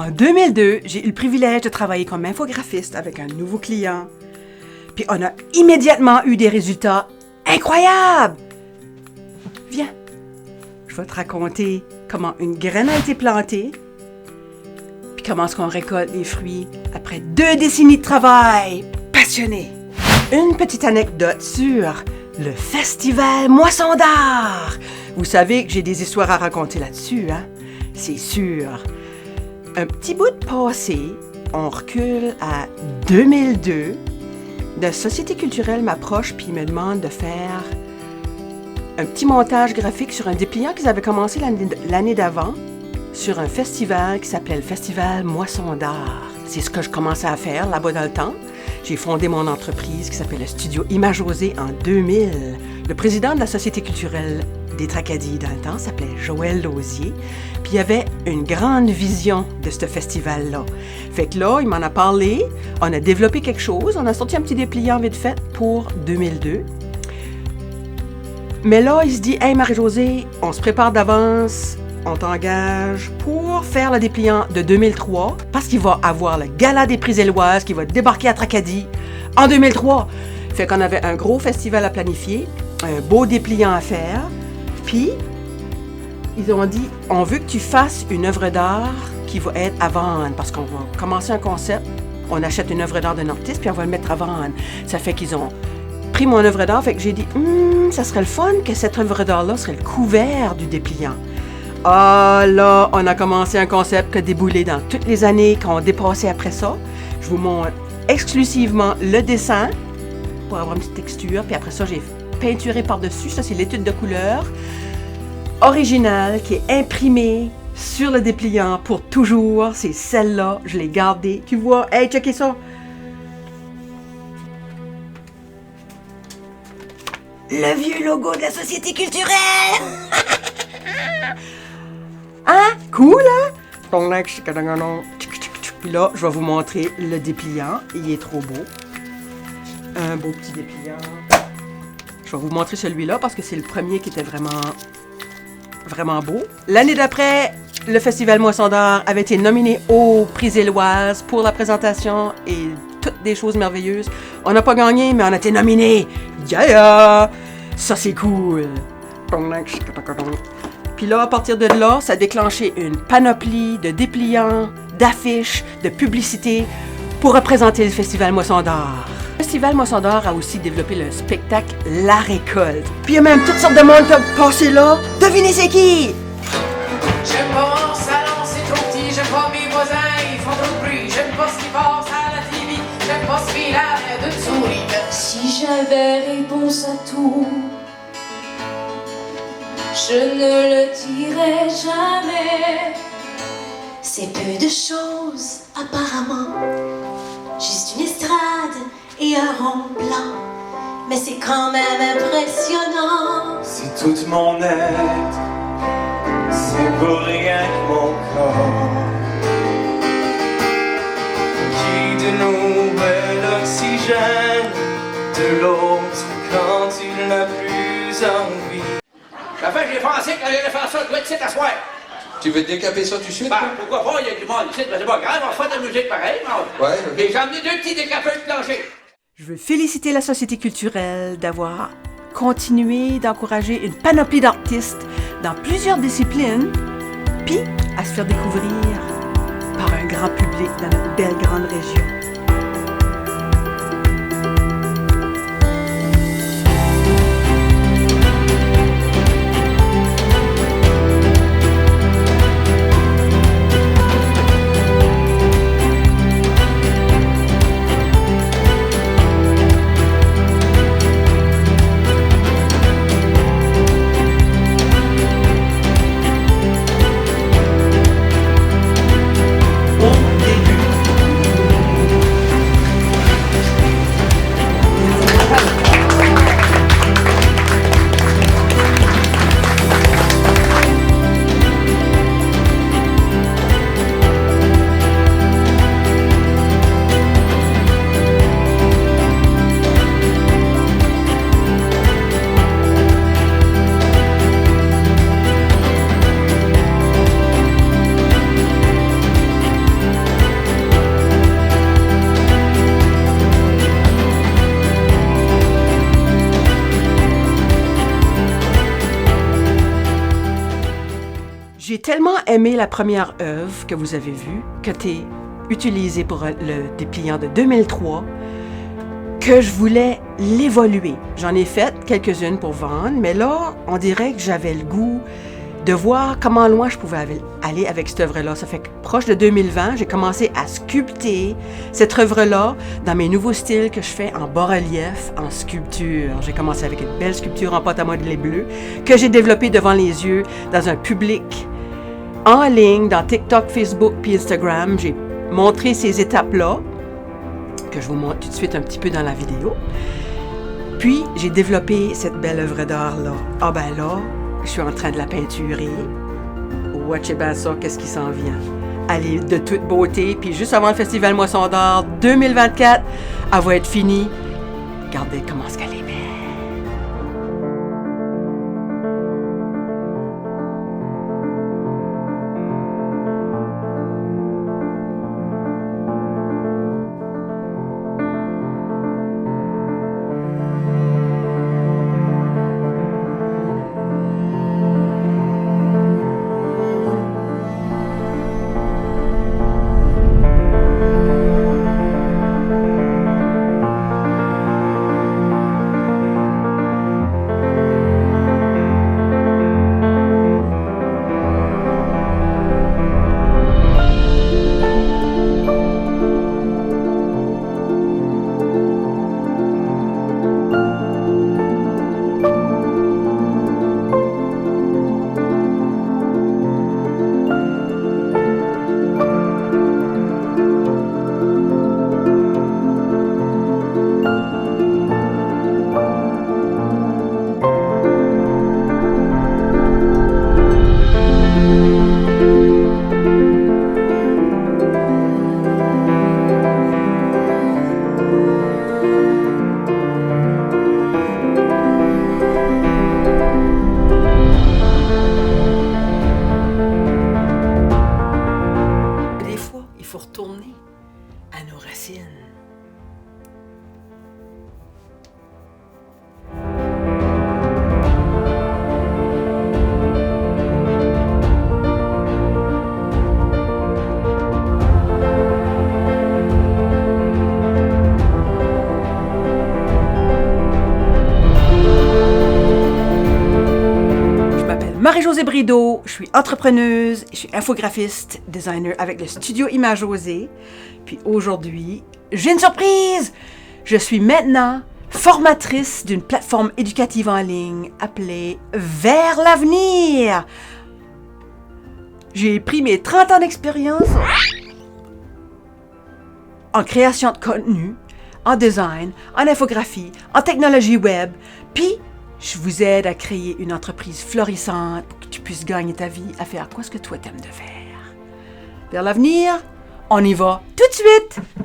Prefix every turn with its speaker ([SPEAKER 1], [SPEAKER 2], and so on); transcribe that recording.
[SPEAKER 1] En 2002, j'ai eu le privilège de travailler comme infographiste avec un nouveau client. Puis on a immédiatement eu des résultats incroyables! Viens, je vais te raconter comment une graine a été plantée, puis comment est-ce qu'on récolte les fruits après 2 décennies de travail passionné. Une petite anecdote sur le Festival Moisson d'art. Vous savez que j'ai des histoires à raconter là-dessus, hein? C'est sûr. Un petit bout de passé, on recule à 2002. La Société culturelle m'approche puis me demande de faire un petit montage graphique sur un dépliant qu'ils avaient commencé l'année d'avant sur un festival qui s'appelait le Festival Moisson d'art. C'est ce que je commençais à faire là-bas dans le temps. J'ai fondé mon entreprise qui s'appelle le Studio Imagosé en 2000. Le président de la Société culturelle des Tracadie dans le temps s'appelait Joël Lausier. Puis il y avait une grande vision de ce festival-là. Fait que là, il m'en a parlé, on a développé quelque chose, on a sorti un petit dépliant vite fait pour 2002. Mais là, il se dit « Hey Marie-Josée, on se prépare d'avance, on t'engage pour faire le dépliant de 2003 parce qu'il va avoir le Gala des Prix Éloises qui va débarquer à Tracadie en 2003. » Fait qu'on avait un gros festival à planifier, un beau dépliant à faire. Puis, ils ont dit, on veut que tu fasses une œuvre d'art qui va être à vendre, parce qu'on va commencer un concept, on achète une œuvre d'art d'un artiste, puis on va le mettre à vendre. Ça fait qu'ils ont pris mon œuvre d'art, fait que j'ai dit, ça serait le fun que cette œuvre d'art-là serait le couvert du dépliant. Ah là, on a commencé un concept qui a déboulé dans toutes les années qu'on dépassait après ça. Je vous montre exclusivement le dessin pour avoir une petite texture, puis après ça, j'ai peinturé par-dessus. Ça, c'est l'étude de couleur originale qui est imprimée sur le dépliant pour toujours. C'est celle-là, je l'ai gardée. Tu vois, hey, checkez ça! Le vieux logo de la Société culturelle! Hein? Cool, hein? Puis là, je vais vous montrer le dépliant. Il est trop beau. Un beau petit dépliant. Je vais vous montrer celui-là parce que c'est le premier qui était vraiment beau. L'année d'après, le Festival Moisson d'art avait été nominé aux Prix Éloises pour la présentation et toutes des choses merveilleuses. On n'a pas gagné, mais on a été nominé. Yeah! Ça, c'est cool. Puis là, à partir de là, ça a déclenché une panoplie de dépliants, d'affiches, de publicités pour représenter le Festival Moisson d'art. Le Festival Moisson d'art a aussi développé le spectacle La Récolte. Puis il y a même toutes sortes de monde qui ont passé là. Devinez c'est qui?
[SPEAKER 2] J'aime pas mon salon, c'est trop petit. J'aime pas mes voisins, ils font trop de bruit. J'aime pas ce qui passe à la TV. J'aime pas ce village de souris.
[SPEAKER 3] Si j'avais réponse à tout, je ne le dirais jamais. C'est peu de choses, apparemment. Juste une estrade et un rond blanc. Mais c'est quand même impressionnant.
[SPEAKER 4] C'est toute mon être, c'est pour rien que mon corps. Qui de nous est l'oxygène de l'autre quand il n'a plus envie?
[SPEAKER 2] La fin, j'ai pensé que j'allais faire ça, je dois être ici t'asseoir.
[SPEAKER 5] Tu veux décaper ça tout de suite?
[SPEAKER 2] Ben, pourquoi pas, il y a du monde ici, mais c'est pas grave, on fait de la musique pareil, mais
[SPEAKER 5] Ouais.
[SPEAKER 2] j'ai emmené 2 petits décapeurs de plancher.
[SPEAKER 1] Je veux féliciter la Société culturelle d'avoir continué d'encourager une panoplie d'artistes dans plusieurs disciplines, puis à se faire découvrir par un grand public dans notre belle grande région. tellement aimé la première œuvre que vous avez vue, que tu es utilisée pour le dépliant de 2003, que je voulais l'évoluer. J'en ai fait quelques-unes pour vendre, mais là, on dirait que j'avais le goût de voir comment loin je pouvais aller avec cette œuvre-là. Ça fait que proche de 2020, j'ai commencé à sculpter cette œuvre-là dans mes nouveaux styles que je fais en bas-relief, en sculpture. J'ai commencé avec une belle sculpture en pâte à modeler bleu que j'ai développée devant les yeux dans un public en ligne, dans TikTok, Facebook puis Instagram. J'ai montré ces étapes-là, que je vous montre tout de suite un petit peu dans la vidéo. Puis, j'ai développé cette belle œuvre d'art-là. Ah ben là, je suis en train de la peinturer. Watchez bien ça, qu'est-ce qui s'en vient. Elle est de toute beauté, puis juste avant le Festival Moisson d'Art 2024, elle va être finie. Regardez comment est-ce qu'elle est belle. Retourner à nos racines. Marie-Josée Brideau, je suis entrepreneuse, je suis infographiste, designer avec le studio Image Josée. Puis aujourd'hui, j'ai une surprise! Je suis maintenant formatrice d'une plateforme éducative en ligne appelée Vers l'avenir. J'ai pris mes 30 ans d'expérience en création de contenu, en design, en infographie, en technologie web, puis je vous aide à créer une entreprise florissante pour que tu puisses gagner ta vie à faire quoi ce que toi t'aimes de faire. Vers l'avenir, on y va tout de suite!